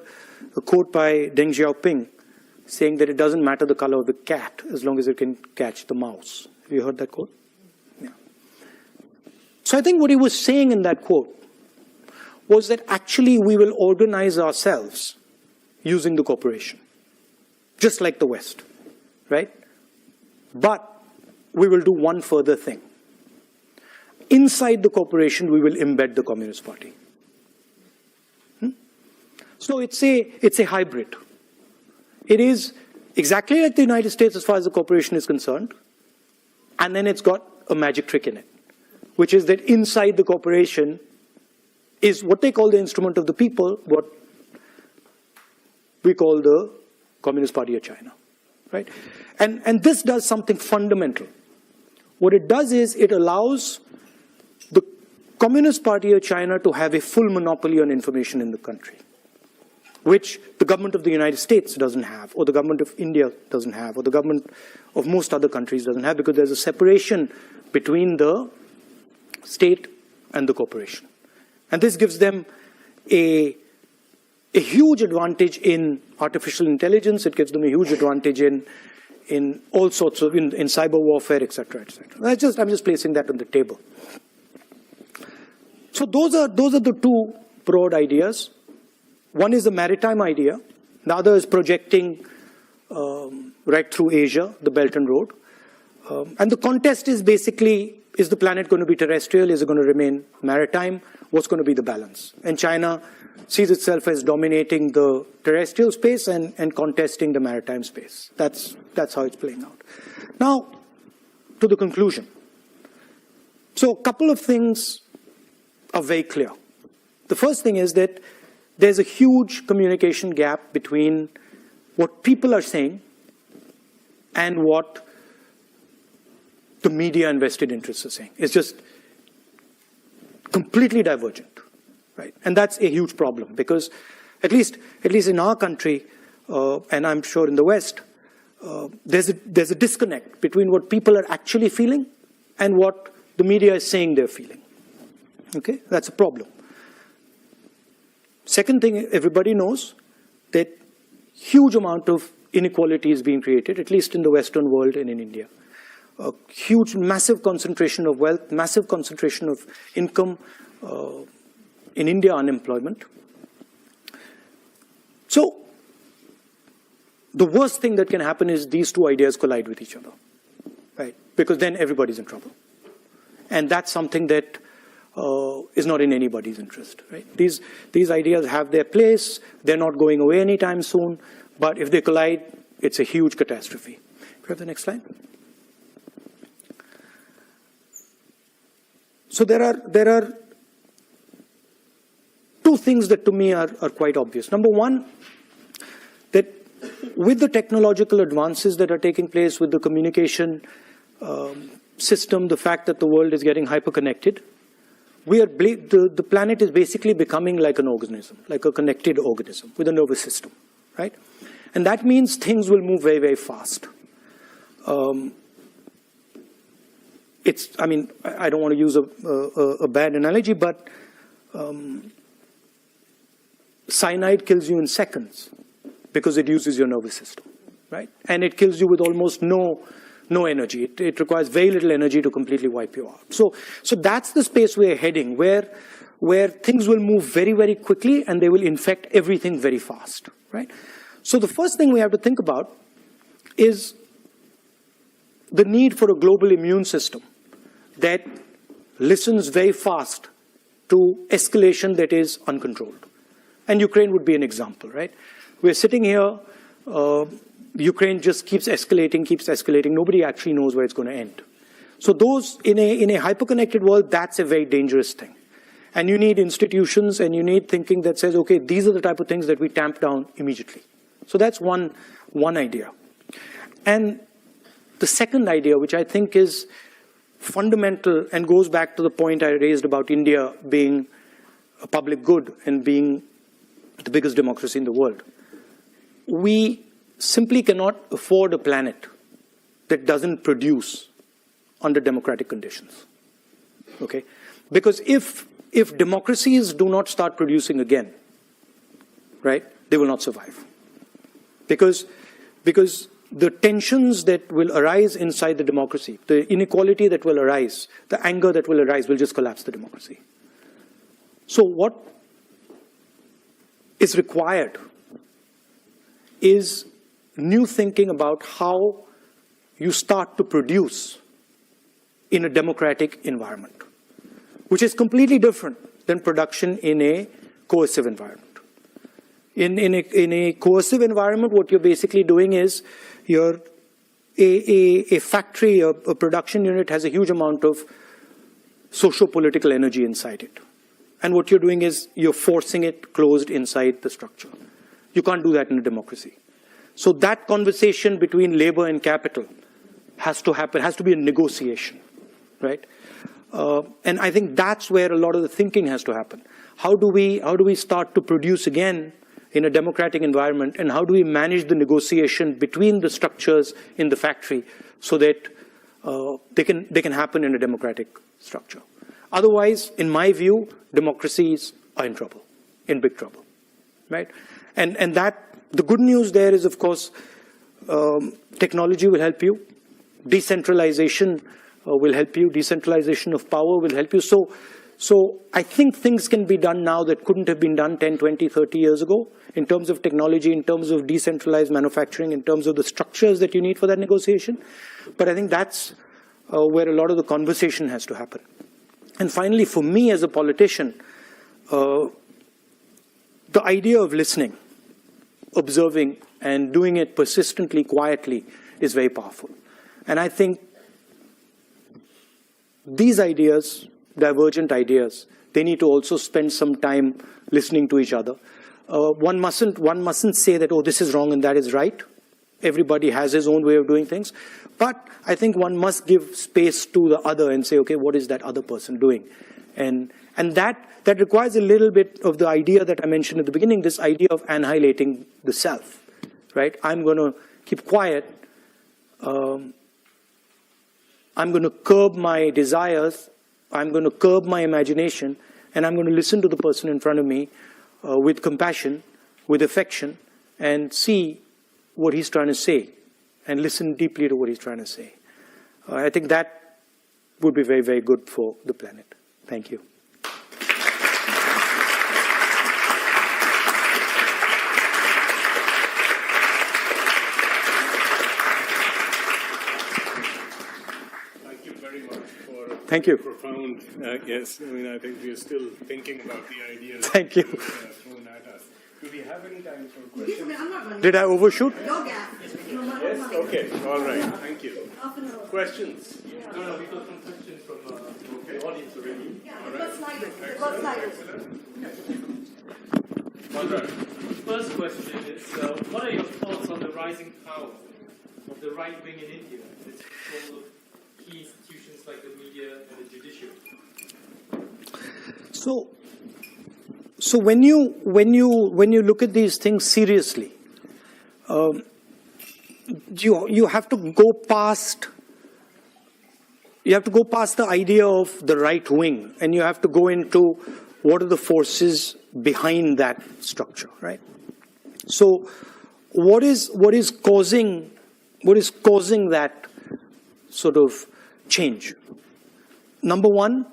a quote by Deng Xiaoping saying that it doesn't matter the color of the cat as long as it can catch the mouse. Have you heard that quote? Yeah. So I think what he was saying in that quote was that actually we will organize ourselves using the cooperation, just like the West, right? But we will do one further thing. Inside the cooperation, we will embed the Communist Party. So it's a hybrid. It is exactly like the United States as far as the cooperation is concerned, and then it's got a magic trick in it, which is that inside the cooperation is what they call the instrument of the people, what we call the Communist Party of China, right? And this does something fundamental. What it does is it allows the Communist Party of China to have a full monopoly on information in the country, which the government of the United States doesn't have, or the government of India doesn't have, or the government of most other countries doesn't have, because there's a separation between the state and the corporation. And this gives them a huge advantage in artificial intelligence. It gives them a huge advantage in all sorts of, in cyber warfare, et cetera, et cetera. I'm just placing that on the table. So those are the two broad ideas. One is the maritime idea. The other is projecting right through Asia, the Belt and Road. And the contest is basically, is the planet going to be terrestrial? Is it going to remain maritime? What's going to be the balance? And China sees itself as dominating the terrestrial space and contesting the maritime space. That's how it's playing out. Now, to the conclusion. So a couple of things are very clear. The first thing is that there's a huge communication gap between what people are saying and what the media and vested interests are saying. It's just completely divergent, right? And that's a huge problem because at least in our country, and I'm sure in the West, there's a disconnect between what people are actually feeling and what the media is saying they're feeling. Okay, that's a problem. Second thing, everybody knows that huge amount of inequality is being created, at least in the Western world and in India. A huge, massive concentration of wealth, massive concentration of income, in India, unemployment. So, the worst thing that can happen is these two ideas collide with each other, right? Because then everybody's in trouble. And that's something that is not in anybody's interest, right? These ideas have their place, they're not going away anytime soon, but if they collide, it's a huge catastrophe. Can we have the next slide? So there are two things that to me are quite obvious. Number one, that with the technological advances that are taking place, with the communication system, the fact that the world is getting hyper-connected, the planet is basically becoming like an organism, like a connected organism with a nervous system, right? And that means things will move very, very fast. I mean, I don't want to use a bad analogy, but cyanide kills you in seconds because it uses your nervous system, right? And it kills you with almost no energy. It requires very little energy to completely wipe you out. So that's the space we're heading, where things will move very, very quickly and they will infect everything very fast, right? So the first thing we have to think about is the need for a global immune system that listens very fast to escalation that is uncontrolled. And Ukraine would be an example, right? We're sitting here, Ukraine just keeps escalating. Nobody actually knows where it's going to end. So those, in a hyper-connected world, that's a very dangerous thing. And you need institutions and you need thinking that says, okay, these are the type of things that we tamp down immediately. So that's one idea. And the second idea, which I think is fundamental and goes back to the point I raised about India being a public good and being the biggest democracy in the world, we simply cannot afford a planet that doesn't produce under democratic conditions. Okay? Because if democracies do not start producing again, right, they will not survive. Because the tensions that will arise inside the democracy, the inequality that will arise, the anger that will arise will just collapse the democracy. So what is required is new thinking about how you start to produce in a democratic environment, which is completely different than production in a coercive environment. In a coercive environment, what you're basically doing is a factory, a production unit has a huge amount of socio-political energy inside it. And what you're doing is you're forcing it closed inside the structure. You can't do that in a democracy. So that conversation between labor and capital has to happen, has to be a negotiation, right? And I think that's where a lot of the thinking has to happen. How do we start to produce again in a democratic environment, and how do we manage the negotiation between the structures in the factory so that they can happen in a democratic structure? Otherwise, in my view, democracies are in trouble, in big trouble, right? And that the good news there is, of course, technology will help you, decentralization will help you, decentralization of power will help you. So I think things can be done now that couldn't have been done 10, 20, 30 years ago in terms of technology, in terms of decentralized manufacturing, in terms of the structures that you need for that negotiation. But I think that's where a lot of the conversation has to happen. And finally, for me as a politician, the idea of listening, observing, and doing it persistently, quietly is very powerful. And I think these ideas, divergent ideas, they need to also spend some time listening to each other. One mustn't say that, oh, this is wrong and that is right. Everybody has his own way of doing things. But I think one must give space to the other and say, okay, what is that other person doing? And that requires a little bit of the idea that I mentioned at the beginning, this idea of annihilating the self, right? I'm going to keep quiet. I'm going to curb my desires. I'm going to curb my imagination, and I'm going to listen to the person in front of me with compassion, with affection, and see what he's trying to say, and listen deeply to what he's trying to say. I think that would be very, very good for the planet. Thank you. Thank you. Profound, yes. I mean, I think we are still thinking about the ideas. Thank you. Thrown at us. Do we have any time for questions? Did I overshoot? No gas. Yes? Okay. All right. Thank you. Questions? No, we got some questions from the audience already. Yeah, we've got sliders. We've got sliders. All right. First question is, what are your thoughts on the rising power of the right wing in India? Its role of key institutions like the media and the judiciary. So when you look at these things seriously, you have to go past the idea of the right wing, and you have to go into what are the forces behind that structure, right? So what is causing that sort of change? Number one,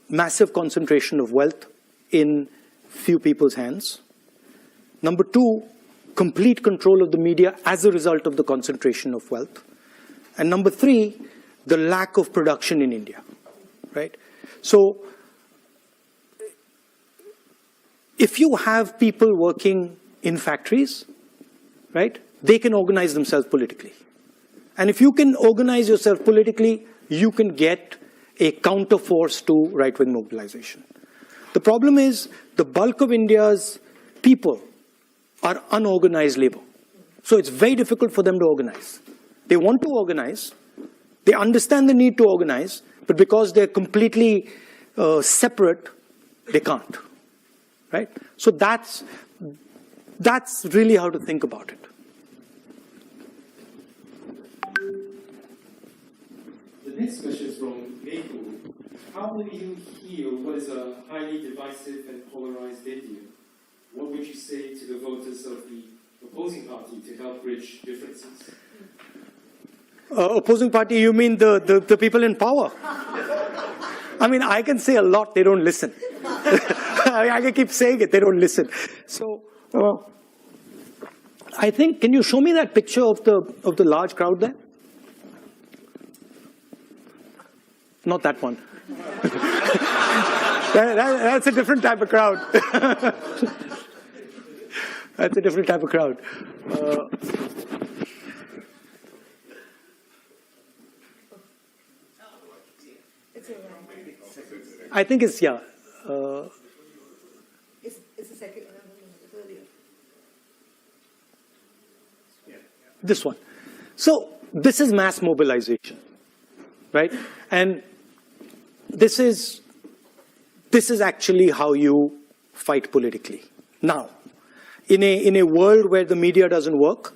massive concentration of wealth in few people's hands. Number two, complete control of the media as a result of the concentration of wealth. And number three, the lack of production in India, right? So if you have people working in factories, right, they can organize themselves politically. And if you can organize yourself politically, you can get a counterforce to right-wing mobilization. The problem is the bulk of India's people are unorganized labor. So it's very difficult for them to organize. They want to organize, they understand the need to organize, but because they're completely separate, They can't, right? So that's really how to think about it. The next question is from Rahul. How will you heal what is a highly divisive and polarized India? What would you say to the voters of the opposing party to help bridge differences? Opposing party, you mean the people in power? I mean, I can say a lot, they don't listen. I can keep saying it, they don't listen. So, I think, can you show me that picture of the large crowd there? Not that one. That's a different type of crowd. That's a different type of crowd. I think it's, yeah. It's a second, it's earlier. This one. So this is mass mobilization, right? And this is actually how you fight politically. Now, in a world where the media doesn't work,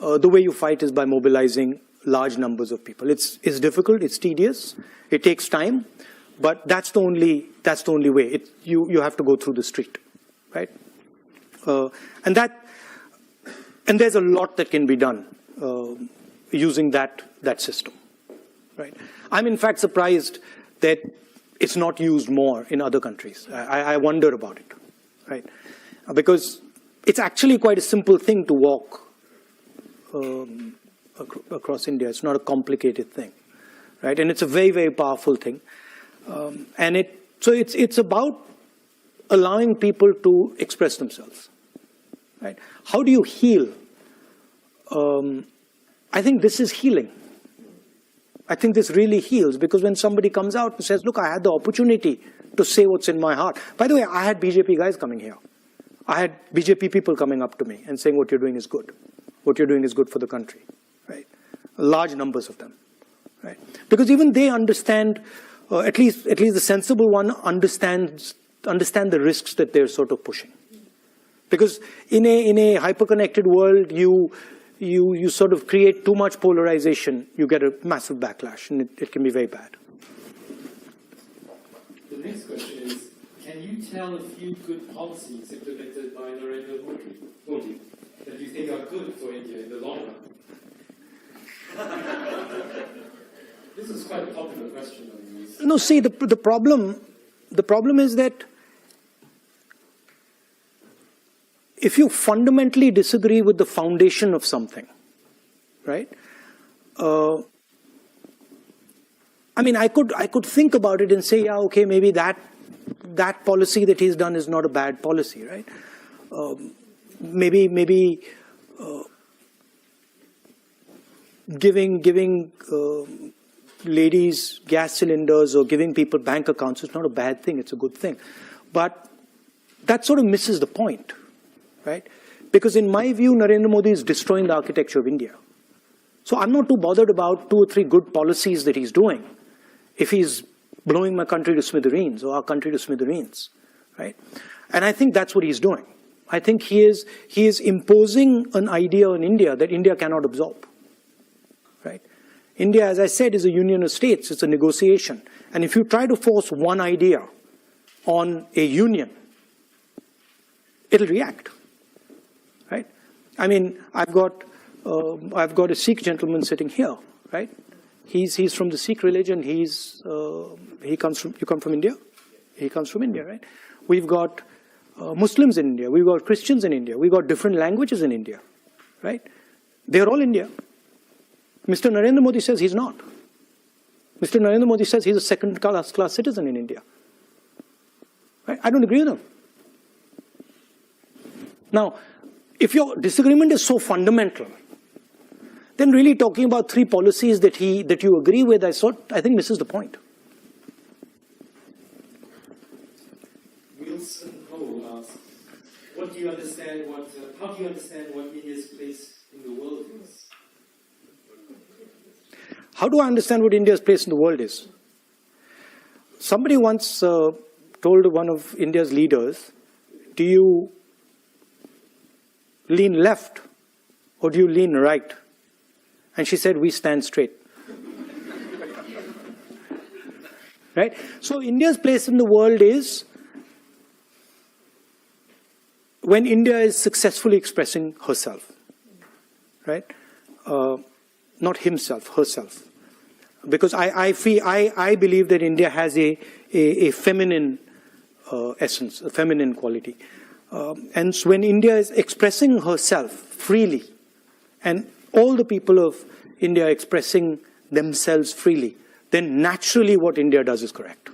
the way you fight is by mobilizing large numbers of people. It's difficult, it's tedious, it takes time, but that's the only way. You have to go through the street, right? And there's a lot that can be done using that system, right? I'm in fact surprised that it's not used more in other countries. I wonder about it, right? Because it's actually quite a simple thing to walk across India. It's not a complicated thing, right? And it's a very, very powerful thing. So it's about allowing people to express themselves, right? How do you heal? I think this is healing. I think this really heals, because when somebody comes out and says, look, I had the opportunity to say what's in my heart. By the way, I had BJP guys coming here. I had BJP people coming up to me and saying what you're doing is good. What you're doing is good for the country, right? Large numbers of them, right? Because even they understand, at least the sensible one understand the risks that they're sort of pushing. Because in a hyper-connected world, you sort of create too much polarization, you get a massive backlash, and it can be very bad. The next question is, can you tell a few good policies implemented by Narendra Modi that you think are good for India in the long run? This is quite a popular question. No, see, the problem is that if you fundamentally disagree with the foundation of something, right? I mean, I could think about it and say, yeah, okay, maybe that policy that he's done is not a bad policy, right? Maybe giving ladies gas cylinders or giving people bank accounts is not a bad thing, it's a good thing. But that sort of misses the point, right? Because in my view, Narendra Modi is destroying the architecture of India. So I'm not too bothered about 2 or 3 good policies that he's doing if he's blowing my country to smithereens or our country to smithereens, right? And I think that's what he's doing. I think he is imposing an idea on India that India cannot absorb, right? India, as I said, is a union of states. It's a negotiation. And if you try to force one idea on a union, it'll react, right? I mean, I've got a Sikh gentleman sitting here, right? He's from the Sikh religion. You come from India? He comes from India, right? We've got Muslims in India. We've got Christians in India. We've got different languages in India, right? They're all India. Mr. Narendra Modi says he's not. Mr. Narendra Modi says he's a second-class citizen in India. Right? I don't agree with him. Now, if your disagreement is so fundamental, then really talking about 3 policies that you agree with, I think misses the point. Wilson Ho asks, how do you understand what India's place in the world is? How do I understand what India's place in the world is? Somebody once told one of India's leaders, do you lean left or do you lean right? And she said, we stand straight. Right? So India's place in the world is when India is successfully expressing herself. Right? Not himself, herself. Because I believe that India has a feminine essence, a feminine quality. And so when India is expressing herself freely, and all the people of India expressing themselves freely, then naturally what India does is correct.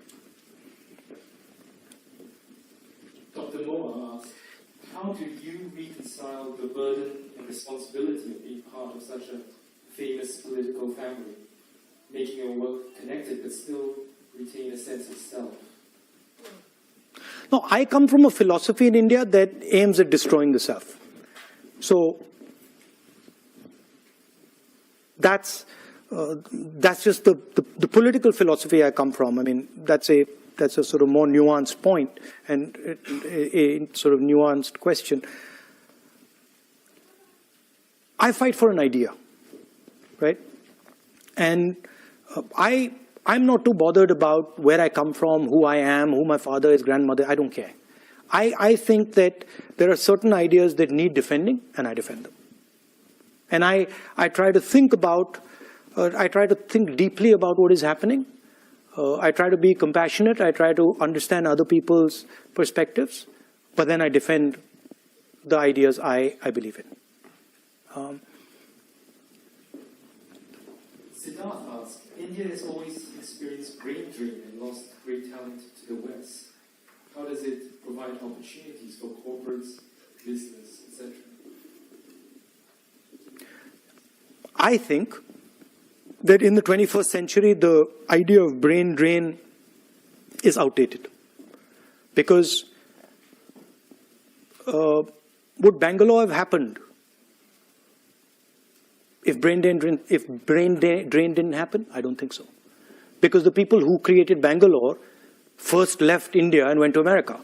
Dr. Moore asks, how do you reconcile the burden and responsibility of being part of such a famous political family, making your work connected but still retain a sense of self? No, I come from a philosophy in India that aims at destroying the self. So that's just the political philosophy I come from. I mean, that's a sort of more nuanced point and a sort of nuanced question. I fight for an idea, right? And I'm not too bothered about where I come from, who I am, who my father is, grandmother. I don't care. I think that there are certain ideas that need defending, and I defend them. And I try to think about, I try to think deeply about what is happening. I try to be compassionate. I try to understand other people's perspectives. But then I defend the ideas I believe in. Siddharth asks, India has always experienced brain drain and lost great talent to the West. How does it provide opportunities for corporates, business, etc.? I think that in the 21st century, the idea of brain drain is outdated. Because would Bangalore have happened if brain drain didn't happen? I don't think so. Because the people who created Bangalore first left India and went to America,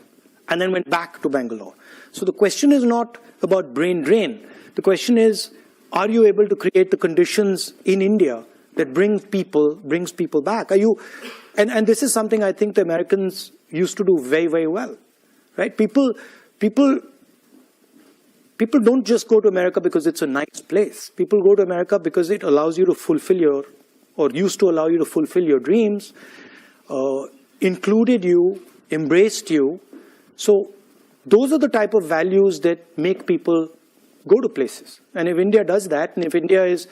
and then went back to Bangalore. So the question is not about brain drain. The question is, are you able to create the conditions in India that brings people back? Are you, and this is something I think the Americans used to do very, very well, right? People don't just go to America because it's a nice place. People go to America because it allows you to fulfill your, or used to allow you to fulfill your dreams, included you, embraced you. So those are the type of values that make people go to places. And if India does that, and if India is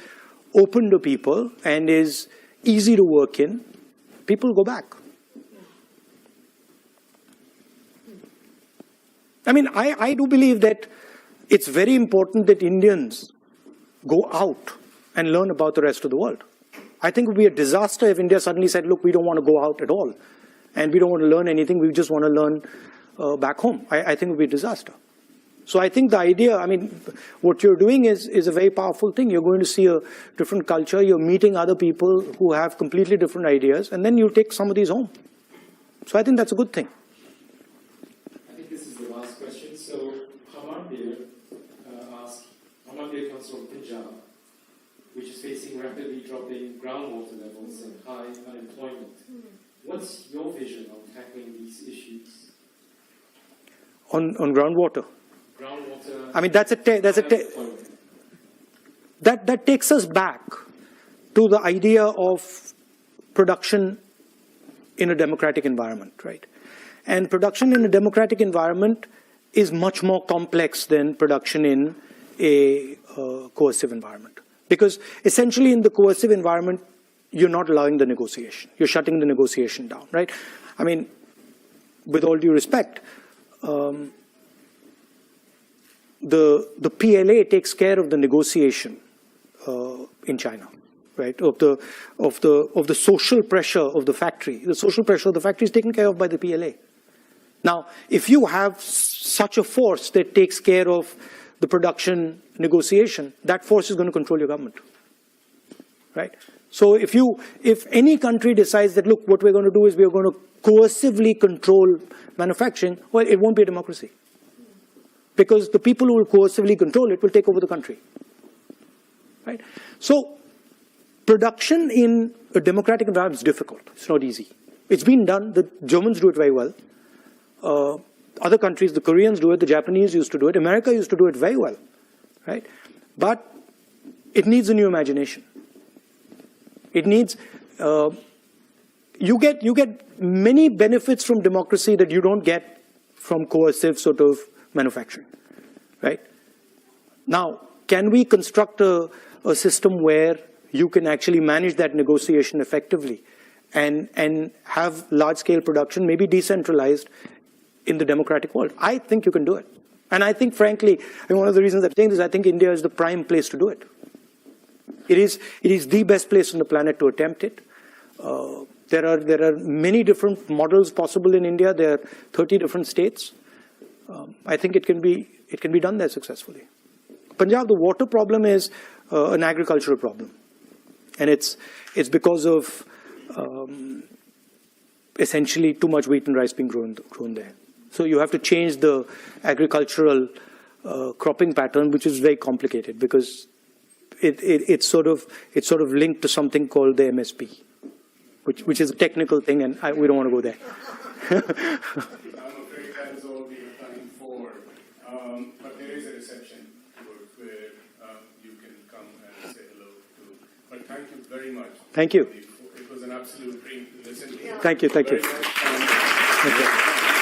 open to people and is easy to work in, people go back. I mean, I do believe that it's very important that Indians go out and learn about the rest of the world. I think it would be a disaster if India suddenly said, look, we don't want to go out at all. And we don't want to learn anything, we just want to learn back home. I think it would be a disaster. So I think the idea, I mean, what you're doing is a very powerful thing. You're going to see a different culture, you're meeting other people who have completely different ideas, and then you take some of these home. So I think that's a good thing. I think this is the last question. So Hamandir asks, Hamandir comes from Punjab, which is facing rapidly dropping groundwater levels and high unemployment. What's your vision on tackling these issues? On groundwater? Groundwater. I mean, that takes us back to the idea of production in a democratic environment, right? And production in a democratic environment is much more complex than production in a coercive environment. Because essentially in the coercive environment, you're not allowing the negotiation. You're shutting the negotiation down, right? I mean, with all due respect, the PLA takes care of the negotiation in China, right? Of the social pressure of the factory. The social pressure of the factory is taken care of by the PLA. Now, if you have such a force that takes care of the production negotiation, that force is going to control your government. right? So if any country decides that, look, what we're going to do is we're going to coercively control manufacturing, well, it won't be a democracy. Because the people who will coercively control it will take over the country, right? So production in a democratic environment is difficult. It's not easy. It's been done. The Germans do it very well. Other countries, the Koreans do it, the Japanese used to do it, America used to do it very well, right? But it needs a new imagination. It needs, you get many benefits from democracy that you don't get from coercive sort of manufacturing, right? Now, can we construct a system where you can actually manage that negotiation effectively and have large-scale production, maybe decentralized, in the democratic world? I think you can do it. And I think, frankly, one of the reasons I'm saying this, I think India is the prime place to do it. It is the best place on the planet to attempt it. There are many different models possible in India. There are 30 different states. I think it can be done there successfully. Punjab, the water problem is an agricultural problem, and it's because of essentially too much wheat and rice being grown there. So you have to change the agricultural cropping pattern, which is very complicated because it's sort of linked to something called the MSP, which is a technical thing, and we don't want to go there. I'm afraid that is all we have time for. But there is a reception where you can come and say hello to. But thank you very much. Thank you. It was an absolute dream to listen to you. Thank you. Thank you. Very much. Thank you.